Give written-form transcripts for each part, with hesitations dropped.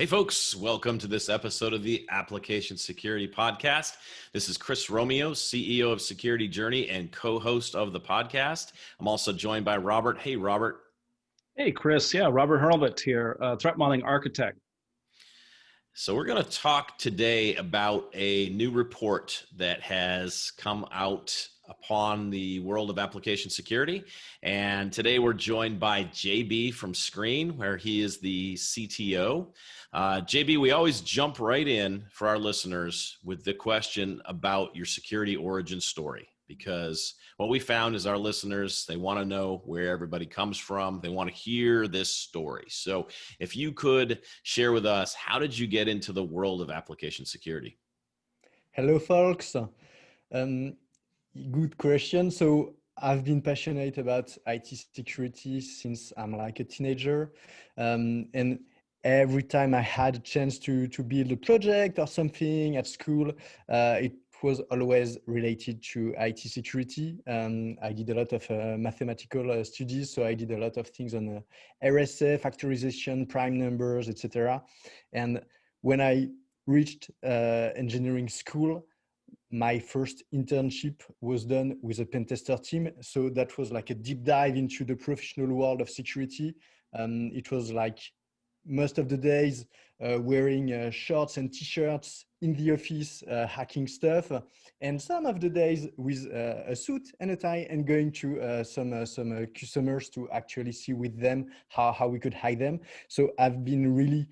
Hey folks, welcome to this episode of the Application Security Podcast. This is Chris Romeo, CEO of Security Journey and co-host of the podcast. I'm also joined by Robert. Hey, Robert. Hey, Chris. Yeah, Robert Hurlbut here, threat modeling architect. So we're going to talk today about a new report that has come out upon the world of application security. And today we're joined by JB from Sqreen, where he is the CTO. JB, we always jump right in for our listeners with the question about your security origin story, because what we found is our listeners, they want to know where everybody comes from. They want to hear this story. So if you could share with us, how did you get into the world of application security? Hello, folks. Good question. So I've been passionate about IT security since I'm like a teenager. And every time I had a chance to build a project or something at school, it was always related to IT security. I did a lot of mathematical studies, so I did a lot of things on RSA, factorization, prime numbers, etc. And when I reached engineering school, my first internship was done with a pentester team. So that was like a deep dive into the professional world of security. It was like most of the days wearing shorts and t-shirts in the office, hacking stuff, and some of the days with a suit and a tie and going to some customers to actually see with them how we could hide them. So I've been really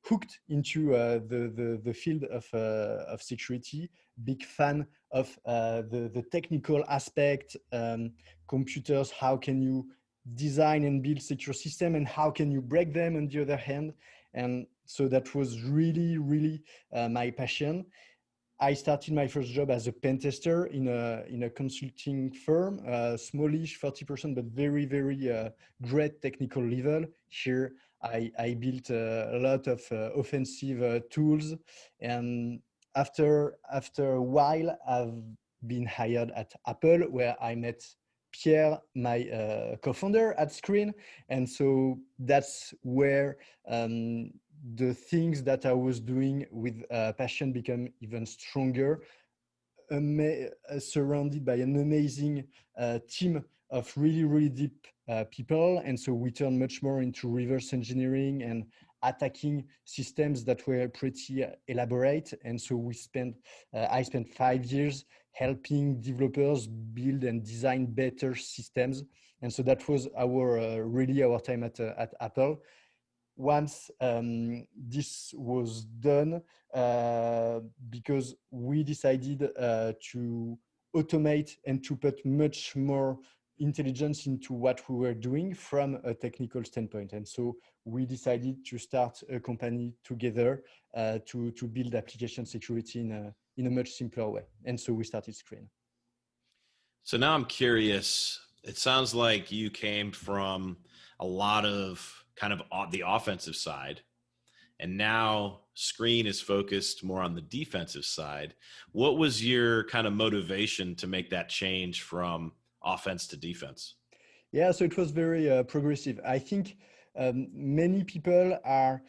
hooked into the field of security. Big fan of the technical aspect, computers. How can you design and build secure system, and how can you break them on the other hand? And so that was really my passion. I started my first job as a pen tester in a consulting firm, smallish, 40%, but very great technical level. Here I built a lot of offensive tools, and after a while I've been hired at Apple, where I met Pierre, my co-founder at Sqreen. And so that's where the things that I was doing with passion become even stronger, surrounded by an amazing team of really deep people. And so we turned much more into reverse engineering and attacking systems that were pretty elaborate. And so I spent 5 years helping developers build and design better systems. And so that was really our time at Apple. Once this was done, because we decided to automate and to put much more intelligence into what we were doing from a technical standpoint. And so we decided to start a company together to build application security in a much simpler way. And so we started Sqreen. So now I'm curious, it sounds like you came from a lot of kind of the offensive side, and now Sqreen is focused more on the defensive side. What was your kind of motivation to make that change from offense to defense? Yeah, so it was very progressive. I think many people are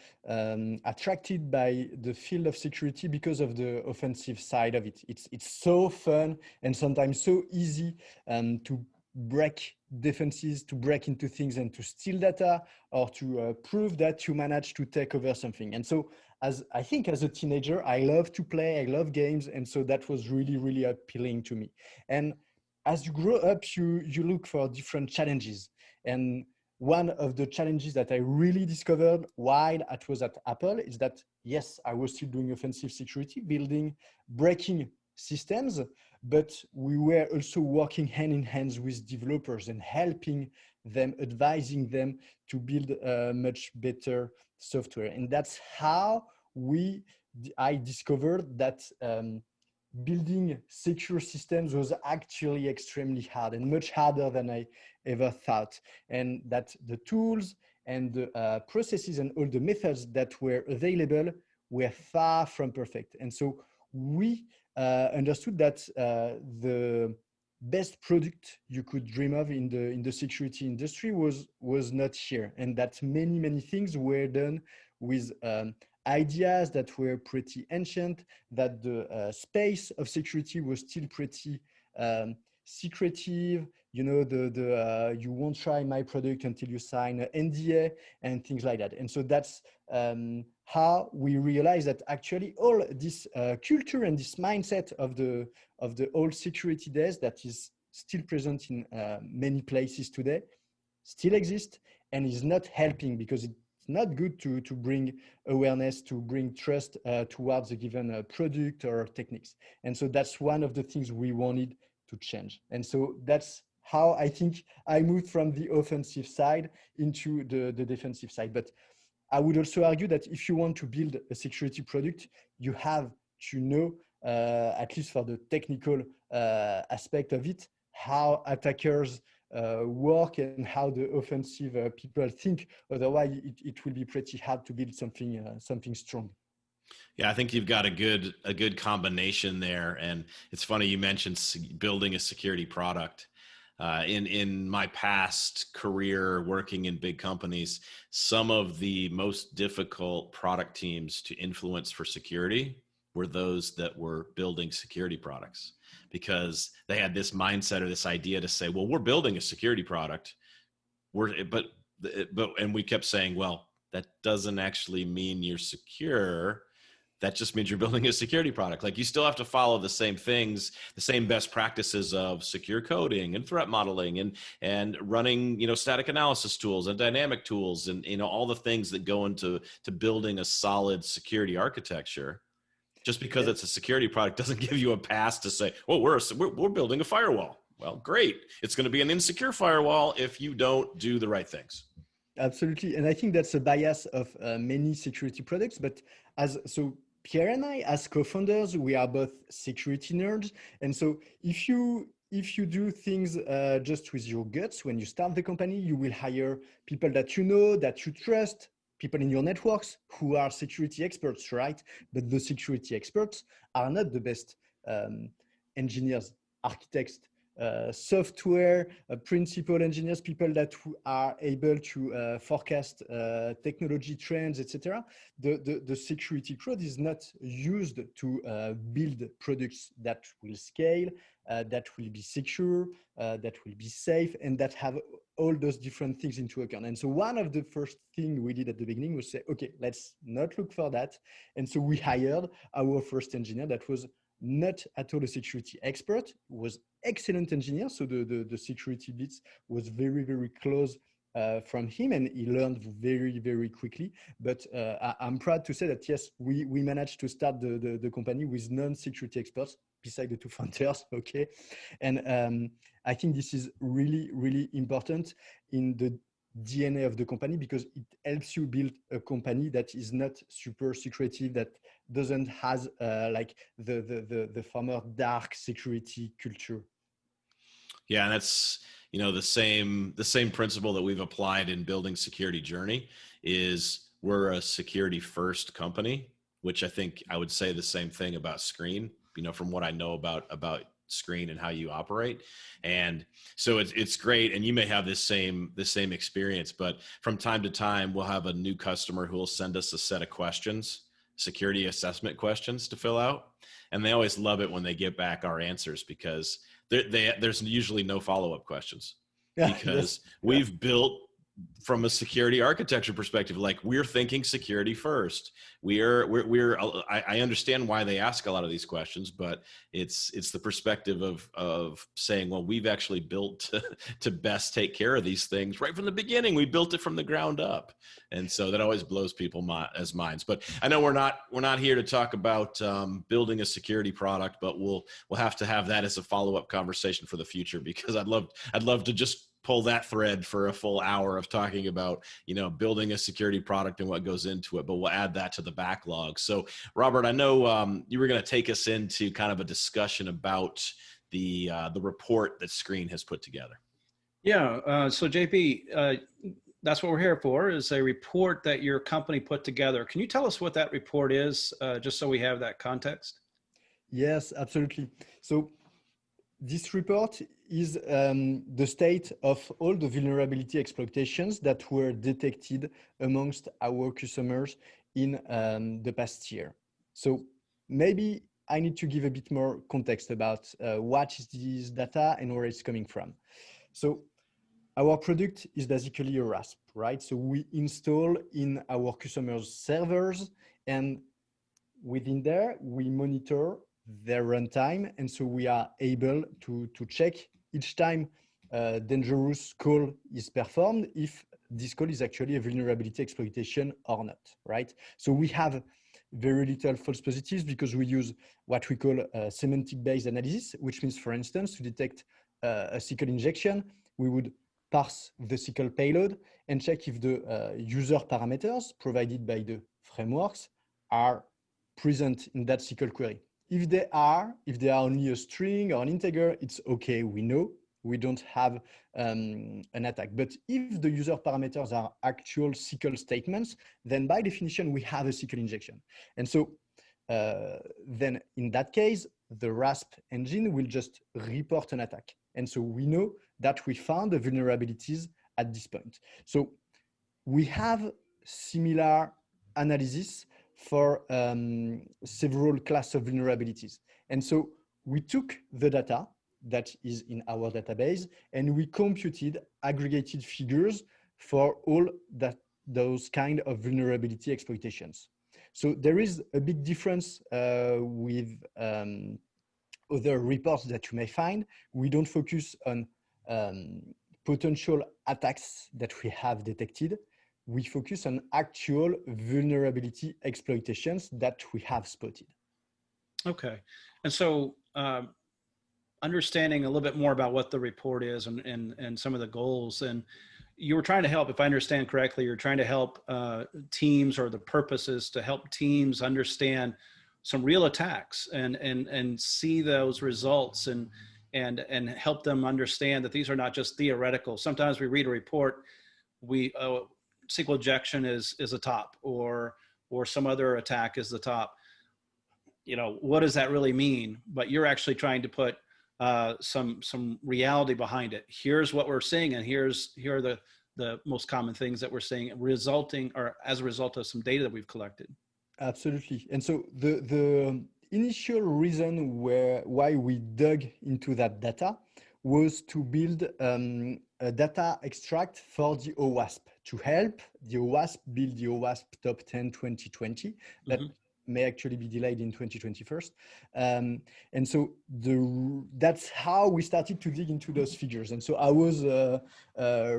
attracted by the field of security because of the offensive side of it. It's so fun and sometimes so easy to break defenses, to break into things and to steal data, or to prove that you managed to take over something. And so as a teenager, I love to play, I love games. And so that was really appealing to me. And as you grow up, you look for different challenges. And one of the challenges that I really discovered while I was at Apple is that, yes, I was still doing offensive security, breaking systems, but we were also working hand in hand with developers and helping them, advising them to build much better software. And that's how I discovered that building secure systems was actually extremely hard, and much harder than I ever thought. And that the tools and the processes and all the methods that were available were far from perfect. And so we understood that the best product you could dream of in the security industry was not here, and that many things were done with ideas that were pretty ancient, that the space of security was still pretty secretive. You know, you won't try my product until you sign an NDA and things like that. And so that's how we realize that actually all this culture and this mindset of the old security days that is still present in many places today still exist and is not helping, because it's not good to bring awareness, to bring trust towards a given product or techniques. And so that's one of the things we wanted to change. And so that's how I think I moved from the offensive side into the defensive side. But I would also argue that if you want to build a security product, you have to know, at least for the technical aspect of it, how attackers work and how the offensive people think. Otherwise, it will be pretty hard to build something strong. Yeah, I think you've got a good combination there. And it's funny you mentioned building a security product. In my past career working in big companies, some of the most difficult product teams to influence for security were those that were building security products, because they had this mindset or this idea to say, well, we're building a security product. And we kept saying, well, that doesn't actually mean you're secure. That just means you're building a security product. Like, you still have to follow the same things, the same best practices of secure coding and threat modeling and running, static analysis tools and dynamic tools and, all the things that go into building a solid security architecture. Just because it's a security product doesn't give you a pass to say, well, we're building a firewall. Well, great. It's going to be an insecure firewall if you don't do the right things. Absolutely. And I think that's a bias of many security products. But Pierre and I, as co-founders, we are both security nerds. And so if you do things just with your guts, when you start the company, you will hire people that you know, that you trust, people in your networks who are security experts, right? But the security experts are not the best engineers, architects, software principal engineers, people that are able to forecast technology trends, etc. The security crowd is not used to build products that will scale, that will be secure, that will be safe, and that have all those different things into account. And so one of the first things we did at the beginning was say, okay, let's not look for that. And so we hired our first engineer that was not at all a security expert, was excellent engineer. So the security bits was very, very close from him, and he learned very, very quickly. But I'm proud to say that, yes, we managed to start the company with non-security experts, besides the two founders, okay? And I think this is really, really important in the DNA of the company, because it helps you build a company that is not super secretive, that doesn't has like the former dark security culture. Yeah, and that's the same principle that we've applied in building Security Journey is we're a security first company, which I think I would say the same thing about Sqreen, from what I know about Sqreen and how you operate. And so it's great. And you may have the same experience, but from time to time, we'll have a new customer who will send us a set of questions, security assessment questions to fill out. And they always love it when they get back our answers, because there's usually no follow-up questions, because we've built from a security architecture perspective, like, we're thinking security first. I understand why they ask a lot of these questions, but it's the perspective of saying, well, we've actually built to best take care of these things right from the beginning. We built it from the ground up. And so that always blows people's minds. But I know we're not here to talk about building a security product, but we'll have to have that as a follow-up conversation for the future, because I'd love to just pull that thread for a full hour of talking about, building a security product and what goes into it, but we'll add that to the backlog. So Robert, I know you were going to take us into kind of a discussion about the report that Sqreen has put together. Yeah. So JP, that's what we're here for, is a report that your company put together. Can you tell us what that report is, just so we have that context? Yes, absolutely. So this report is the state of all the vulnerability exploitations that were detected amongst our customers in the past year. So maybe I need to give a bit more context about what is this data and where it's coming from. So our product is basically a RASP, right? So we install in our customers' servers, and within there, we monitor their runtime. And so we are able to check each time a dangerous call is performed if this call is actually a vulnerability exploitation or not, right? So we have very little false positives because we use what we call semantic-based analysis, which means, for instance, to detect a SQL injection, we would parse the SQL payload and check if the user parameters provided by the frameworks are present in that SQL query. If they are only a string or an integer, it's okay. We know we don't have an attack. But if the user parameters are actual SQL statements, then by definition, we have a SQL injection. And so then in that case, the RASP engine will just report an attack. And so we know that we found the vulnerabilities at this point. So we have similar analysis for several class of vulnerabilities. And so we took the data that is in our database and we computed aggregated figures for all those kind of vulnerability exploitations. So there is a big difference with other reports that you may find. We don't focus on potential attacks that we have detected. We focus on actual vulnerability exploitations that we have spotted. Okay. And so understanding a little bit more about what the report is and some of the goals, and you were trying to help, if I understand correctly, you're trying to help teams, or the purpose is to help teams understand some real attacks and see those results and help them understand that these are not just theoretical. Sometimes we read a report, SQL injection is a top, or some other attack is the top. You know, what does that really mean? But you're actually trying to put some reality behind it. Here's what we're seeing, and here are the most common things that we're seeing resulting, or as a result of some data that we've collected. Absolutely. And so the initial reason why we dug into that data was to build a data extract for the OWASP, to help the OWASP build the OWASP Top 10 2020 that may actually be delayed in 2021. And so that's how we started to dig into those figures. And so I was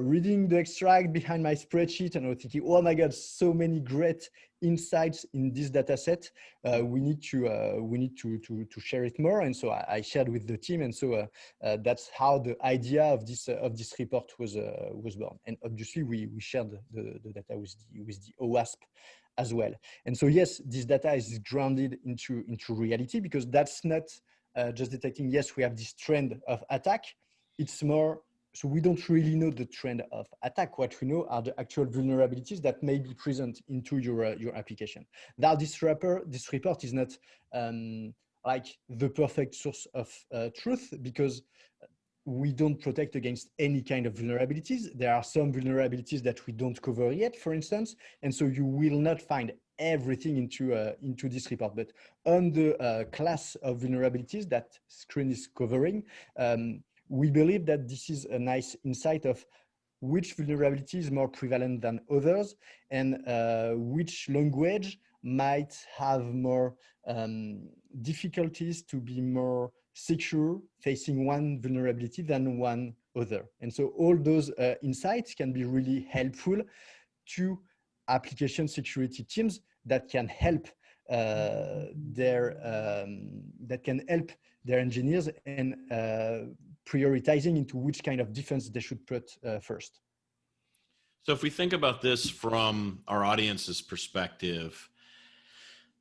reading the extract behind my spreadsheet, and I was thinking, oh my God, so many great insights in this data set. We need to share it more. And so I shared with the team. And so that's how the idea of this report was born. And obviously we shared the data with the OWASP as well. And so yes, this data is grounded into reality, because that's not just detecting, yes, we have this trend of attack. It's more, so we don't really know the trend of attack. What we know are the actual vulnerabilities that may be present into your application. Now, this report is not like the perfect source of truth, because we don't protect against any kind of vulnerabilities. There are some vulnerabilities that we don't cover yet, for instance, and so you will not find everything into this report. But on the class of vulnerabilities that Sqreen is covering, we believe that this is a nice insight of which vulnerability is more prevalent than others, and which language might have more difficulties to be more secure facing one vulnerability than one other. And so all those insights can be really helpful to application security teams that can help their engineers in prioritizing into which kind of defense they should put first. So if we think about this from our audience's perspective,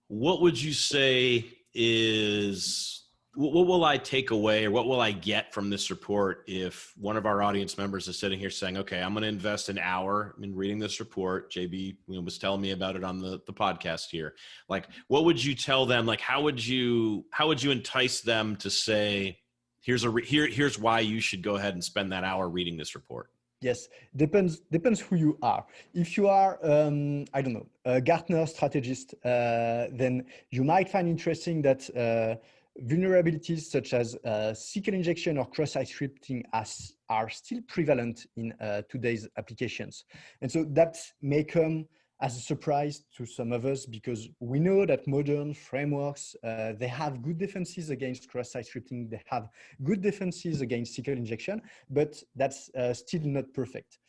what would you say is, what will I take away, or what will I get from this report if one of our audience members is sitting here saying, okay, I'm going to invest an hour in reading this report? JB was telling me about it on the podcast here. Like, what would you tell them? Like, how would you entice them to say, here's why you should go ahead and spend that hour reading this report. Yes, depends who you are. If you are, I don't know, a Gartner strategist, then you might find interesting that vulnerabilities such as SQL injection or cross-site scripting are still prevalent in today's applications. And so that may come as a surprise to some of us, because we know that modern frameworks, they have good defenses against cross-site scripting, they have good defenses against SQL injection, but that's still not perfect.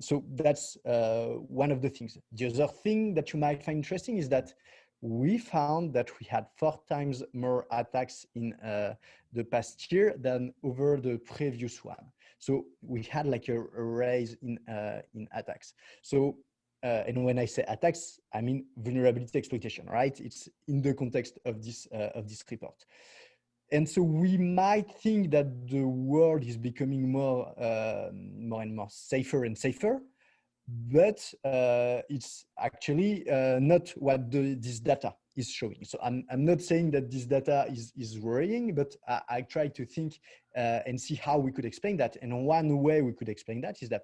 So that's one of the things. The other thing that you might find interesting is that we found that we had 4 times more attacks in the past year than over the previous one. So we had like a rise in attacks. So and when I say attacks, I mean vulnerability exploitation, right? It's in the context of this report. And so we might think that the world is becoming more and more safer and safer, but it's actually not what this data is showing. So I'm not saying that this data is worrying, but I try to think and see how we could explain that. And one way we could explain that is that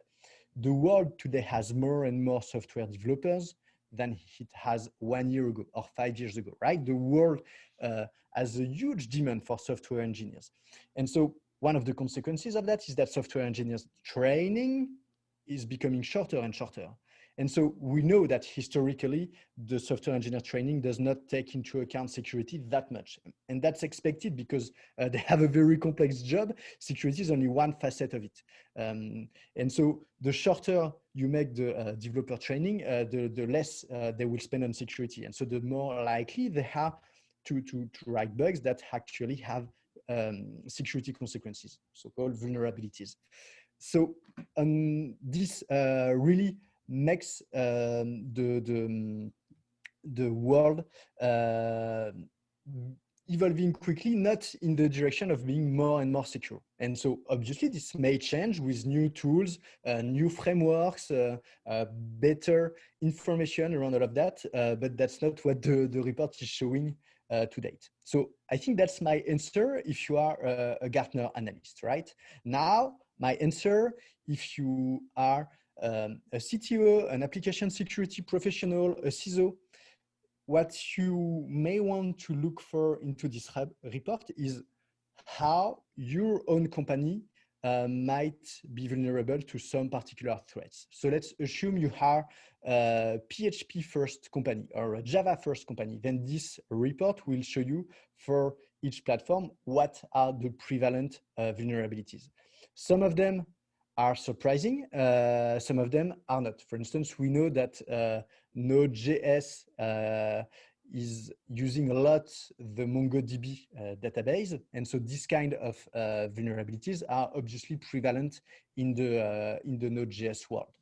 the world today has more and more software developers than it has 1 year ago or 5 years ago, right? The world has a huge demand for software engineers. And so one of the consequences of that is that software engineers training is becoming shorter and shorter. And so we know that historically, the software engineer training does not take into account security that much. And that's expected because they have a very complex job. Security is only one facet of it. And so the shorter you make the developer training, the less they will spend on security. And so the more likely they have to write bugs that actually have security consequences, so-called vulnerabilities. So this really makes the world evolving quickly, not in the direction of being more and more secure. And so obviously this may change with new tools, new frameworks, better information around all of that, but that's not what the report is showing to date. So I think that's my answer if you are a Gartner analyst, right? Now, my answer, if you are a CTO, an application security professional, a CISO, what you may want to look for into this report is how your own company might be vulnerable to some particular threats. So let's assume you are a PHP first company or a Java first company. Then this report will show you for each platform what are the prevalent vulnerabilities. Some of them are surprising, some of them are not. For instance, we know that Node.js is using a lot the MongoDB database, and so this kind of vulnerabilities are obviously prevalent in the Node.js world.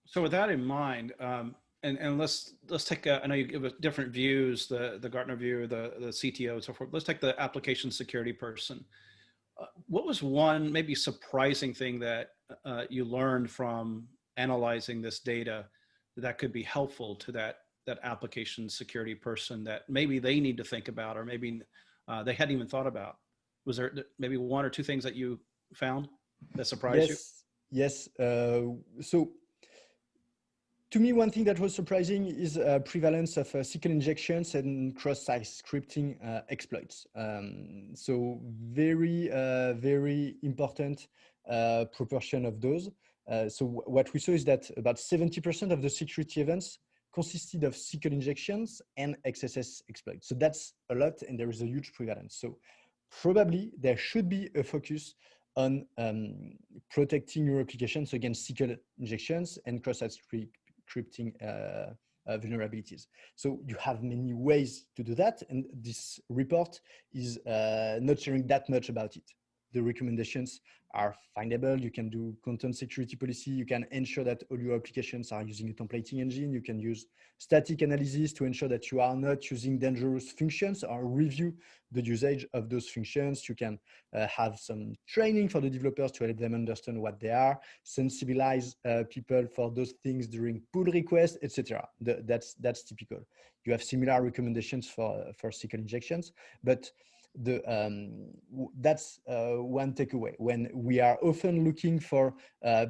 So with that in mind, and let's take I know you give us different views, the Gartner view, the CTO, and so forth. Let's take the application security person. What was one maybe surprising thing that you learned from analyzing this data that could be helpful to that application security person that maybe they need to think about, or maybe they hadn't even thought about? Was there maybe 1 or 2 things that you found that surprised you? Yes. So to me, one thing that was surprising is prevalence of SQL injections and cross-site scripting exploits. So very important proportion of those. So what we saw is that about 70% of the security events consisted of SQL injections and XSS exploits. So that's a lot, and there is a huge prevalence. So probably there should be a focus on protecting your applications against SQL injections and cross-site scripting vulnerabilities. So you have many ways to do that, and this report is not sharing that much about it. the recommendations are findable. You can do content security policy. You can ensure that all your applications are using a templating engine. You can use static analysis to ensure that you are not using dangerous functions, or review the usage of those functions. You can have some training for the developers to help them understand what they are, sensibilize people for those things during pull requests, etc. That's typical. You have similar recommendations for SQL injections, but that's one takeaway. When we are often looking for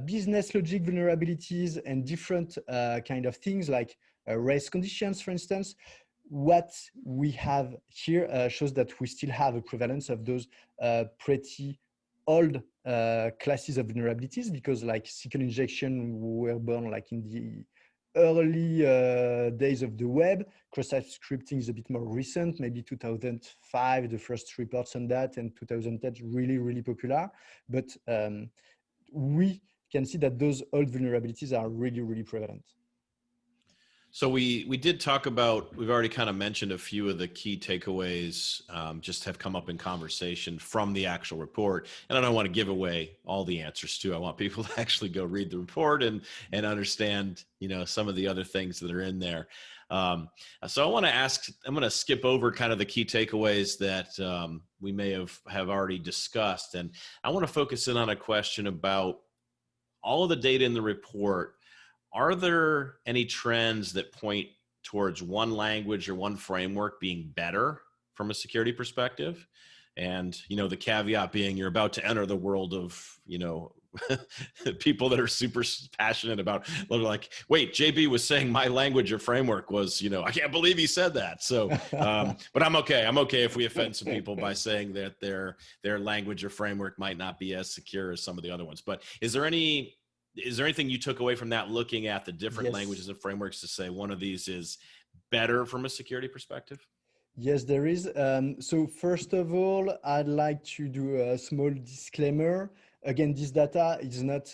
business logic vulnerabilities and different kind of things like race conditions, for instance, what we have here shows that we still have a prevalence of those pretty old classes of vulnerabilities, because like SQL injection were born like in the early days of the web. Cross-site scripting is a bit more recent, maybe 2005, the first reports on that, and 2010 really, really popular. But we can see that those old vulnerabilities are really, really prevalent. So we did talk about, we've already kind of mentioned a few of the key takeaways, just have come up in conversation from the actual report. And I don't want to give away all the answers too. I want people to actually go read the report and understand, you know, some of the other things that are in there. So I want to ask, I'm going to skip over kind of the key takeaways that we may have already discussed. And I want to focus in on a question about all of the data in the report. Are there any trends that point towards one language or one framework being better from a security perspective? And, you know, the caveat being you're about to enter the world of, you know, people that are super passionate about, like, wait, JB was saying my language or framework was, you know, I can't believe he said that. So, but I'm okay. I'm okay if we offend some people by saying that their language or framework might not be as secure as some of the other ones. But is there anything you took away from that, looking at the different languages and frameworks, to say one of these is better from a security perspective? Yes, there is. So first of all, I'd like to do a small disclaimer. Again, this data is not,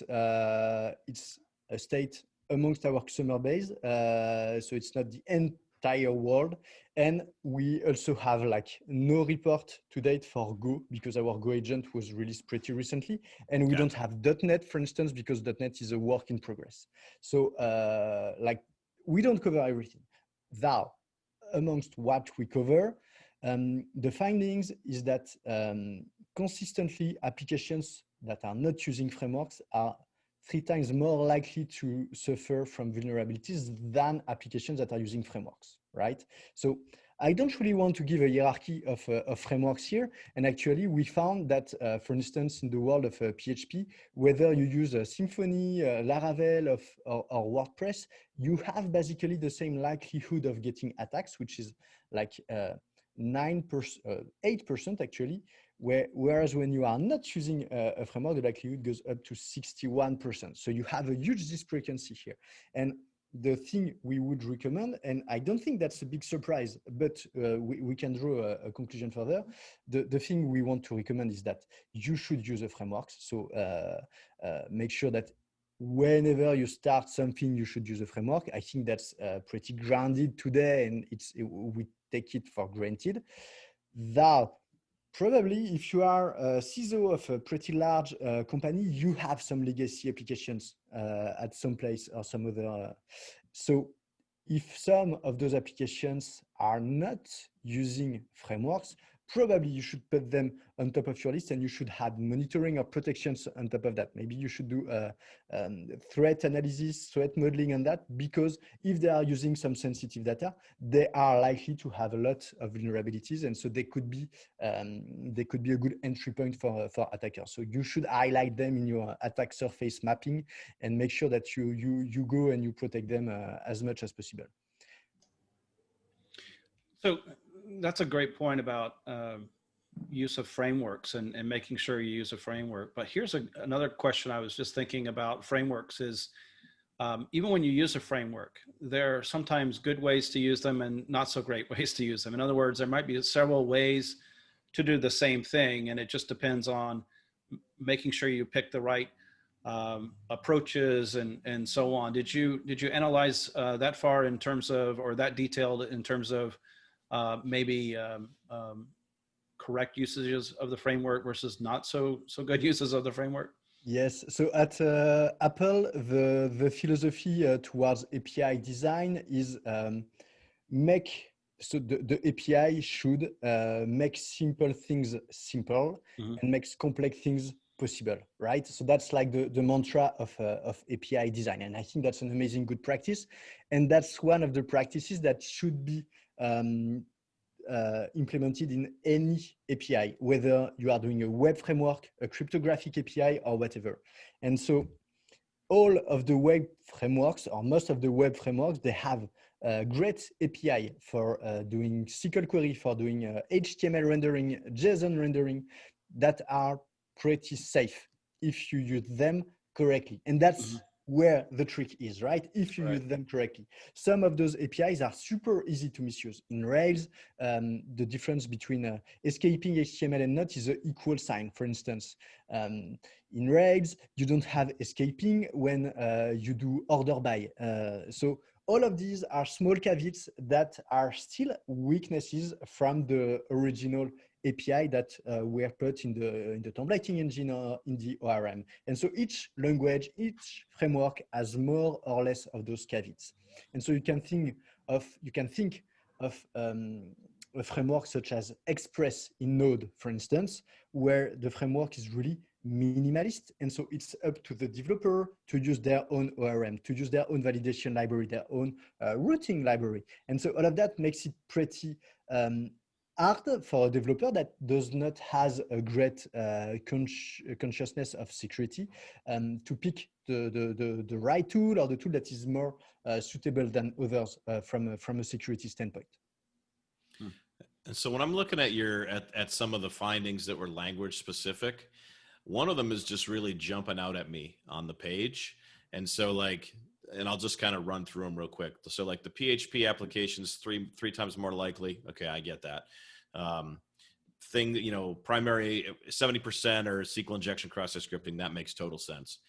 it's a state amongst our customer base. So it's not the entire world. And we also have like no report to date for Go, because our Go agent was released pretty recently. And we don't have .NET, for instance, because .NET is a work in progress. So like we don't cover everything. Now, amongst what we cover, the findings is that consistently applications that are not using frameworks are 3 times more likely to suffer from vulnerabilities than applications that are using frameworks, right? So I don't really want to give a hierarchy of frameworks here. And actually, we found that, for instance, in the world of PHP, whether you use Symfony, Laravel, or WordPress, you have basically the same likelihood of getting attacks, which is like 8% actually. Whereas when you are not using a framework, the likelihood goes up to 61%. So you have a huge discrepancy here. And the thing we would recommend, and I don't think that's a big surprise, but we can draw a conclusion further. The thing we want to recommend is that you should use a framework. So make sure that whenever you start something, you should use a framework. I think that's pretty grounded today, and we take it for granted. That probably if you are a CISO of a pretty large company, you have some legacy applications at some place or some other. So if some of those applications are not using frameworks, probably you should put them on top of your list, and you should have monitoring or protections on top of that. Maybe you should do threat analysis, threat modeling on that, because if they are using some sensitive data, they are likely to have a lot of vulnerabilities, and so they could be a good entry point for attackers. So you should highlight them in your attack surface mapping and make sure that you go and you protect them as much as possible. So that's a great point about use of frameworks and making sure you use a framework. But here's another question I was just thinking about frameworks is, even when you use a framework, there are sometimes good ways to use them and not so great ways to use them. In other words, there might be several ways to do the same thing, and it just depends on making sure you pick the right approaches and so on. Did you analyze that far in terms of, or that detailed in terms of maybe correct usages of the framework versus not so good uses of the framework? Yes. So at Apple, the philosophy towards API design is make so the API should make simple things simple Mm-hmm. and makes complex things possible, right? So that's like the mantra of API design, and I think that's an amazing good practice, and that's one of the practices that should be implemented in any API, whether you are doing a web framework, a cryptographic API, or whatever. And so all of the web frameworks, or most of the web frameworks, they have a great API for doing SQL query, for doing HTML rendering, JSON rendering, that are pretty safe if you use them correctly. And that's where the trick is, right? If you use them correctly. Some of those APIs are super easy to misuse. In Rails, the difference between escaping HTML and not is an equal sign, for instance. In Rails, you don't have escaping when you do order by. So all of these are small caveats that are still weaknesses from the original API that were put in the templating engine or in the ORM. And so each language, each framework has more or less of those caveats. And so you can think of a framework such as Express in Node, for instance, where the framework is really minimalist. And so it's up to the developer to use their own ORM, to use their own validation library, their own routing library. And so all of that makes it pretty hard for a developer that does not has a great consciousness of security to pick the right tool or the tool that is more suitable than others from a security standpoint. And so when I'm looking at at some of the findings that were language specific, one of them is just really jumping out at me on the page. And so and I'll just kind of run through them real quick. So like the PHP applications, three times more likely. Okay, I get that. Primary 70% or SQL injection cross-site scripting, that makes total sense.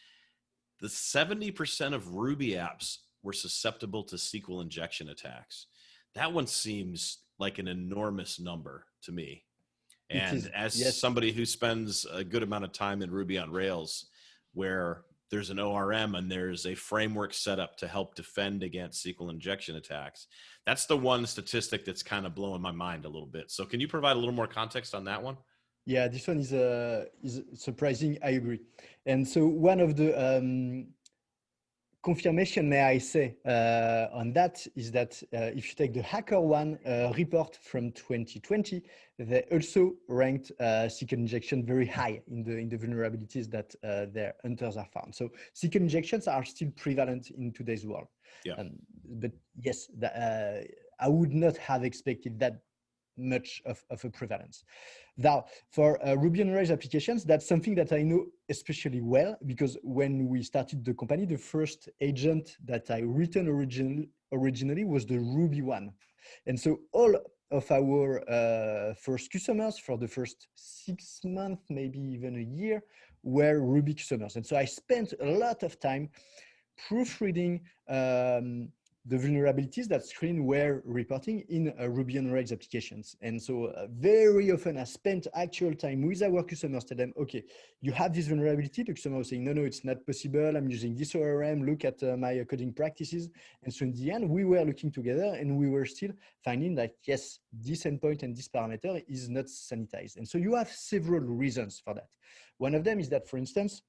The 70% of Ruby apps were susceptible to SQL injection attacks. That one seems like an enormous number to me. And as somebody who spends a good amount of time in Ruby on Rails, where there's an ORM and there's a framework set up to help defend against SQL injection attacks, that's the one statistic that's kind of blowing my mind a little bit. So can you provide a little more context on that one? Yeah, this one is surprising. I agree. And so one of the confirmation, may I say, on that is that if you take the HackerOne report from 2020, they also ranked SQL injection very high in the vulnerabilities that their hunters are found. So SQL injections are still prevalent in today's world. Yeah. But yes, I would not have expected that much of a prevalence. Now, for Ruby on Rails applications, that's something that I know especially well, because when we started the company, the first agent that I written originally was the Ruby one. And so all of our first customers for the first 6 months, maybe even a year, were Ruby customers. And so I spent a lot of time proofreading the vulnerabilities that Sqreen were reporting in Ruby on Rails applications. And so very often I spent actual time with our customers, tell them, okay, you have this vulnerability. The customer was saying, no, it's not possible. I'm using this ORM, look at my coding practices. And so in the end, we were looking together and we were still finding that, yes, this endpoint and this parameter is not sanitized. And so you have several reasons for that. One of them is that, for instance,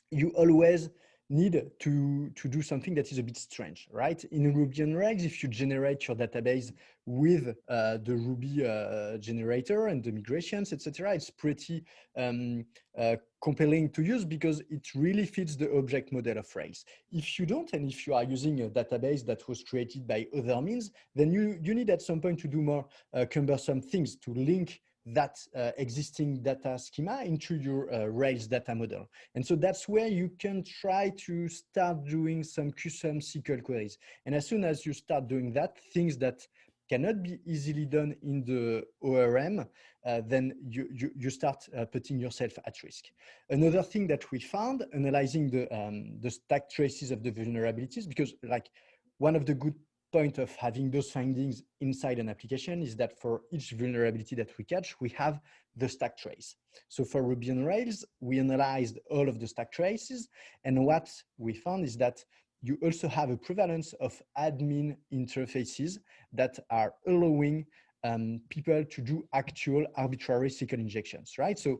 you always need to do something that is a bit strange, right? In Ruby on Rails, if you generate your database with the Ruby generator and the migrations, etc., it's pretty compelling to use because it really fits the object model of Rails. If you don't, and if you are using a database that was created by other means, then you need at some point to do more cumbersome things to link that existing data schema into your Rails data model. And so that's where you can try to start doing some custom SQL queries. And as soon as you start doing that, things that cannot be easily done in the ORM, then you start putting yourself at risk. Another thing that we found, analyzing the stack traces of the vulnerabilities, because like one of the good point of having those findings inside an application is that for each vulnerability that we catch, we have the stack trace. So for Ruby on Rails, we analyzed all of the stack traces. And what we found is that you also have a prevalence of admin interfaces that are allowing people to do actual arbitrary SQL injections, right? So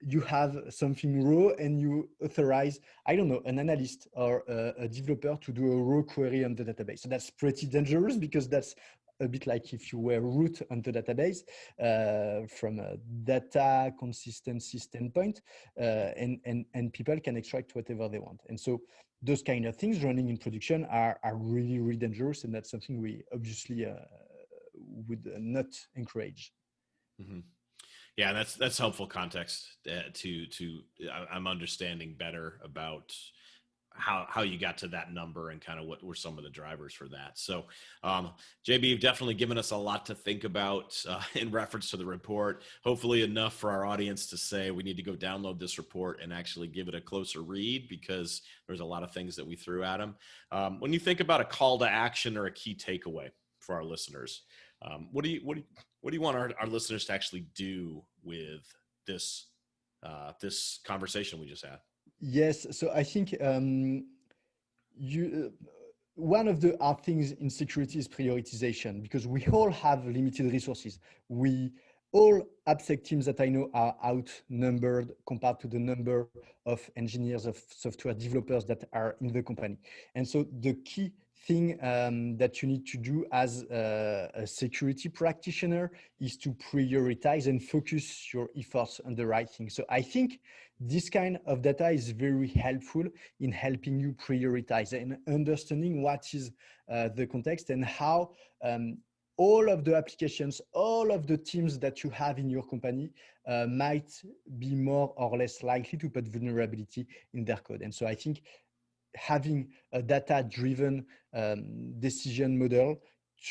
you have something raw and you authorize, I don't know, an analyst or a developer to do a raw query on the database. So that's pretty dangerous because that's a bit like if you were root on the database from a data consistency standpoint, and people can extract whatever they want. And so those kind of things running in production are really, really dangerous. And that's something we obviously would not encourage. Mm-hmm. Yeah, that's helpful context I'm understanding better about how you got to that number and kind of what were some of the drivers for that. So, JB, you've definitely given us a lot to think about in reference to the report. Hopefully enough for our audience to say we need to go download this report and actually give it a closer read because there's a lot of things that we threw at them. When you think about a call to action or a key takeaway for our listeners, what do you want our listeners to actually do with this this conversation we just had? Yes, so I think one of the hard things in security is prioritization because we all have limited resources. All AppSec teams that I know are outnumbered compared to the number of engineers, of software developers that are in the company. And so the key thing that you need to do as a security practitioner is to prioritize and focus your efforts on the right thing. So I think this kind of data is very helpful in helping you prioritize and understanding what is the context and how all of the applications, all of the teams that you have in your company might be more or less likely to put vulnerability in their code. And so I think having a data-driven decision model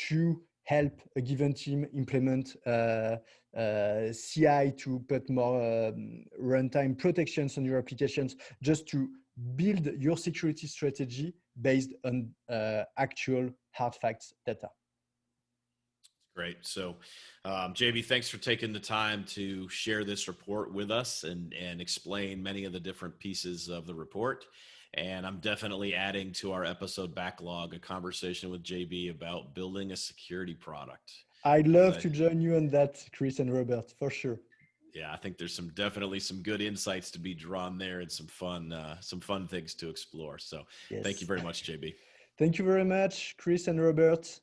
to help a given team implement CI to put more runtime protections on your applications, just to build your security strategy based on actual hard facts data. Great. So, JB, thanks for taking the time to share this report with us and explain many of the different pieces of the report. And I'm definitely adding to our episode backlog a conversation with JB about building a security product. I'd love to join you on that, Chris and Robert, for sure. Yeah, I think there's definitely some good insights to be drawn there and some fun things to explore. So yes. Thank you very much, JB. Thank you very much, Chris and Robert.